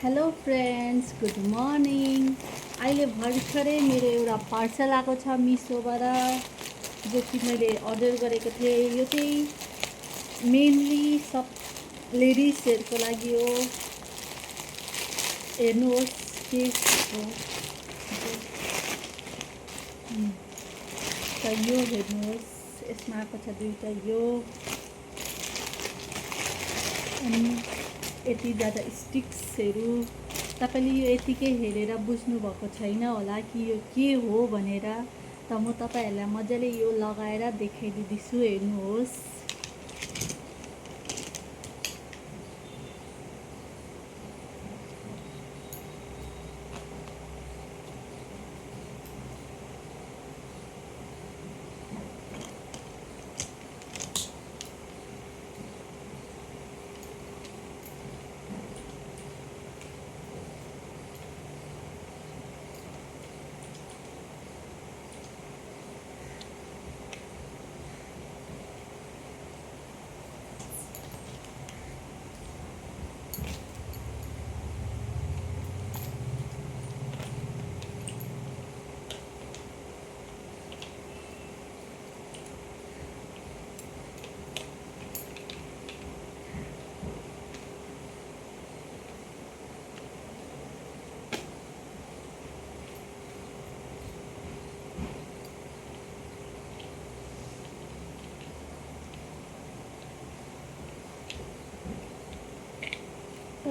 Hello friends, good morning. अहिले भर्खरै मेरो एउटा पार्सल आएको छ मिसोबाट, जो कि मैले अर्डर गरेको थिएँ। यो चाहिँ मेनली सब लेडिजहरूको लागि हो। हेर्नुहोस् के हो त यो हेर्नुहोस्, यसमा आएको छ दुईवटा यो, अनि यति ज्यादा स्टिक्सहरू। तपाईँले यो यतिकै हेरेर बुझ्नुभएको छैन होला कि यो के हो भनेर, त म तपाईँहरूलाई मजाले यो लगाएर देखाइदिँदैछु।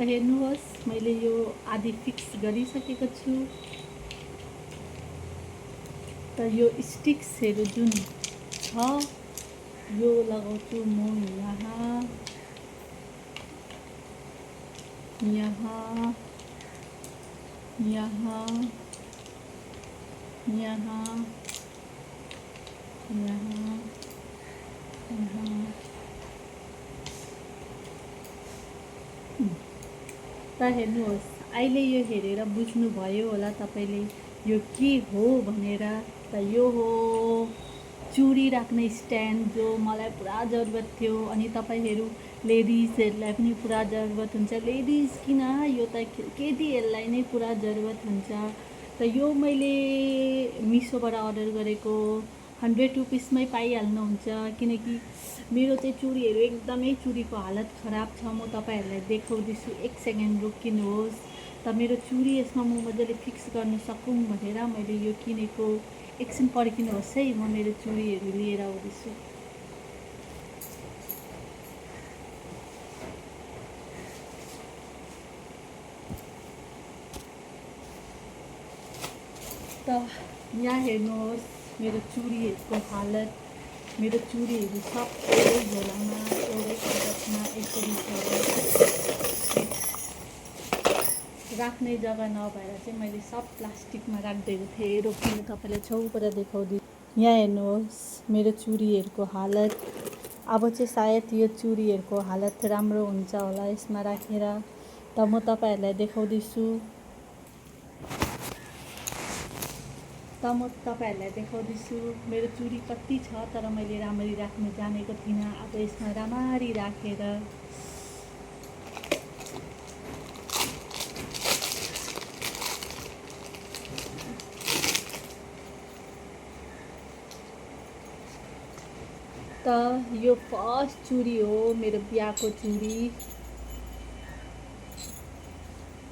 हेर्नुहोस्, मैले यो आदि फिक्स गरिसकेको छु। त यो स्टिक्सहरू जुन छ यो लगाउँछु म यहाँ यहाँ यहाँ यहाँ यहाँ यहाँ। त हेर्नुहोस्, अहिले यो हेरेर बुझ्नुभयो होला तपाईँले यो के हो भनेर। त यो हो चुडी राख्ने स्ट्यान्ड, जो मलाई पुरा जरुरत थियो। अनि तपाईँहरू लेडिजहरूलाई पनि पुरा जरुरत हुन्छ। लेडिज किन, यो त केटीहरूलाई नै पुरा जरुरत हुन्छ। त यो मैले मिसोबाट अर्डर गरेको 100 रुपिसमै पाइहाल्नुहुन्छ। किनकि मेरो चाहिँ चुडीहरू एकदमै चुडीको हालत खराब छ। म तपाईँहरूलाई देखाउँदैछु, एक सेकेन्ड रोकिनुहोस्। त मेरो चुडी यसमा म मजाले फिक्स गर्न सकौँ भनेर मैले यो किनेको। एकछिन पर्खिनुहोस् है, म मेरो चुडीहरू लिएर आउँदैछु। त यहाँ हेर्नुहोस् मेरो चुडीहरूको हालत। मेरो चुडीहरू सब एउटै झोलामा, एउटै कागजमा यसरी छ। राख्ने जग्गा नभएर चाहिँ मैले सब प्लास्टिकमा राखिदिएको थिएँ। रोकिनु तपाईँलाई छेउबाट देखाउँदै। यहाँ हेर्नुहोस् मेरो चुडीहरूको हालत। अब चाहिँ सायद यो चुडीहरूको हालत राम्रो हुन्छ होला यसमा राखेर। त म तपाईँहरूलाई देखाउँदैछु। मेरो चुडी कति छ, तर मैले राम्ररी राख्न जानेको थिइनँ। अब यसमा राम्ररी राखेर त यो फर्स्ट चुडी हो, मेरो बिहाको चुडी,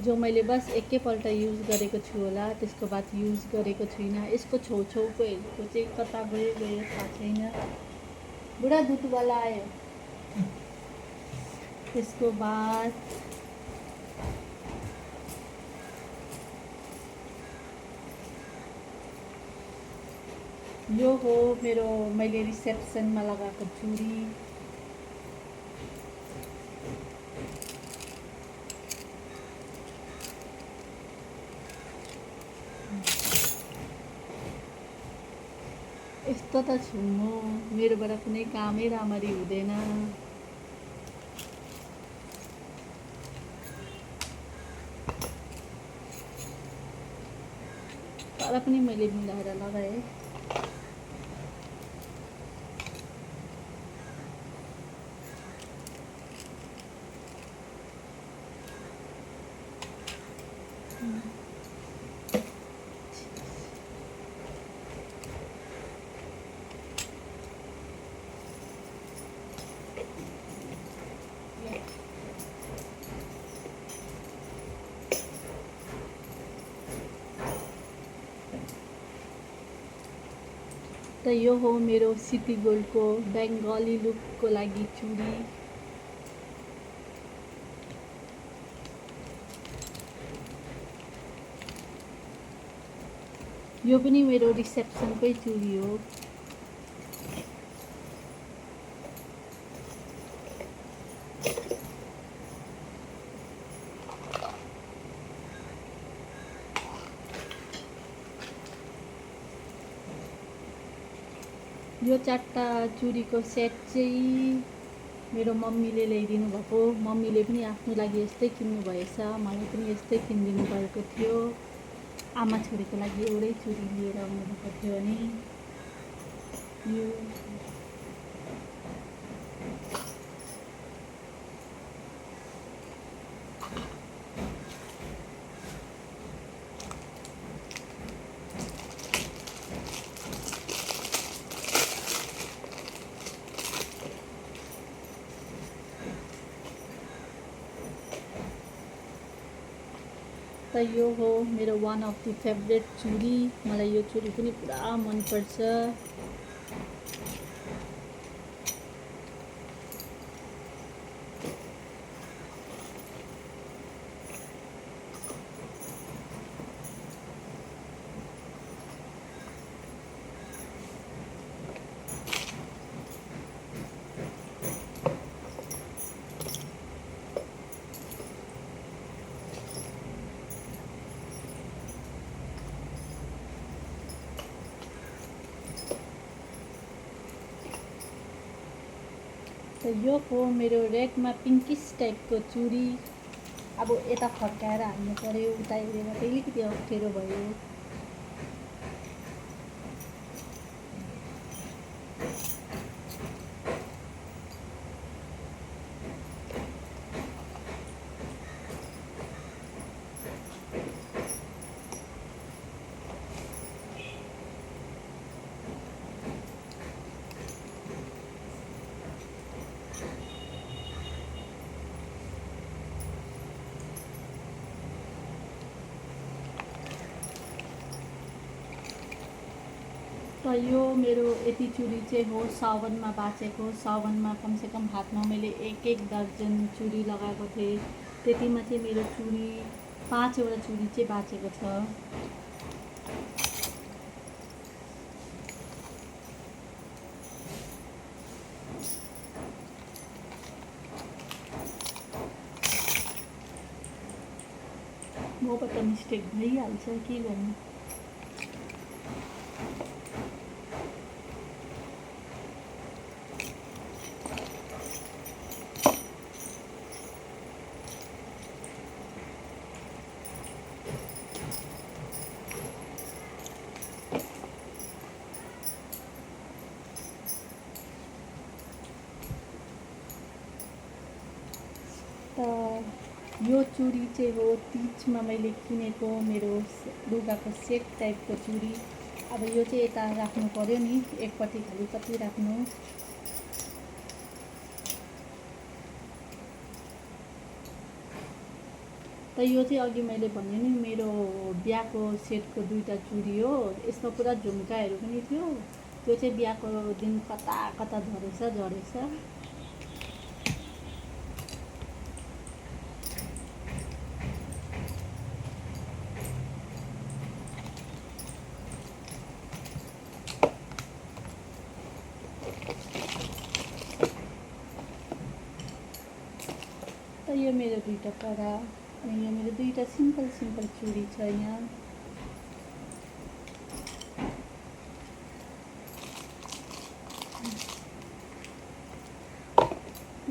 जो मैले बस एकैपल्ट युज गरेको छु होला। त्यसको बाद युज गरेको छुइनँ। यसको छेउछेउकोहरूको चाहिँ कता गयो थाहा छैन। बुढा दुधवाला आयो। त्यसको बाद यो हो मेरो, मैले रिसेप्सनमा लगाएको चुडी। यस्तो त छु म, मेरोबाट कुनै कामै राम्ररी हुँदैन। तर पनि मैले मिलाएर लगाएँ। त यो हो मेरो सिटी गोल्डको बेङ्गली लुकको लागि चुडी। यो पनि मेरो रिसेप्सनकै चुडी हो। यो 4टा चुडीको सेट चाहिँ मेरो मम्मीले ल्याइदिनु भएको। मम्मीले पनि आफ्नो लागि यस्तै किन्नु भएछ, मलाई पनि यस्तै किनिदिनु भएको थियो। आमा छोरीको लागि एउटै चुडी लिएर आउनुभएको थियो अनि यो त यो हो मेरो वान अफ द फेभरेट चुडी। मलाई यो चुडी पनि पुरा मनपर्छ। त यो हो मेरो रेडमा पिङ्किस टाइपको चुडी। अब यता फर्काएर हाल्नु पर्यो, उता हेरेर चाहिँ अलिकति अप्ठ्यारो भयो। त यो मेरो यति चुडी चाहिँ हो साउनमा बाँचेको। साउनमा कमसेकम हातमा मैले एक दर्जन चुडी लगाएको थिएँ। त्यतिमा चाहिँ मेरो चुडी 5वटा चुडी चाहिँ बाँचेको छ। मबाट मिस्टेक भइहाल्छ, के गर्नु। त यो चुडी चाहिँ हो तिजमा मैले किनेको मेरो लुगाको सेट टाइपको चुडी। अब यो चाहिँ यता राख्नु पर्यो नि, एकपट्टि खालि कति राख्नु। त यो चाहिँ अघि मैले भने नि मेरो बिहाको सेटको 2टा चुडी हो। यसमा पुरा झुम्काहरू पनि थियो। त्यो चाहिँ बिहाको दिन कता कता झरेछ। त यो मेरो 2टा कडा अनि यो मेरो 2टा सिम्पल चुडी छ यहाँ।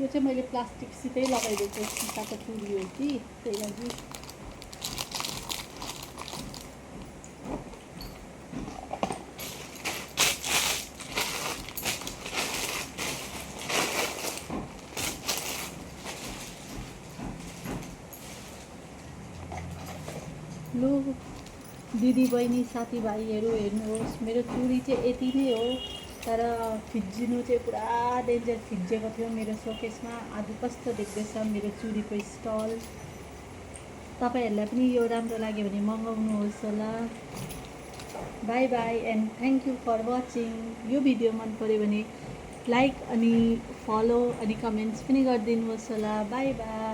यो चाहिँ मैले प्लास्टिकसितै लगाइदिएको सिसाको चुडी हो कि, त्यही लागि। लु दिदी बहिनी साथीभाइहरू हेर्नुहोस्, मेरो चुडी चाहिँ यति नै हो। तर फिज्जिनु चाहिँ पुरा डेन्जर फिज्जेको थियो मेरो सोकेसमा। आज कस्तो देख्दैछ मेरो चुडीको स्टल। तपाईँहरूलाई पनि यो राम्रो लाग्यो भने मगाउनुहोस् होला। Bye bye and thank you for watching. यो भिडियो मन पऱ्यो भने लाइक अनि फलो अनि कमेन्ट्स पनि गरिदिनुहोस् होला। Bye by.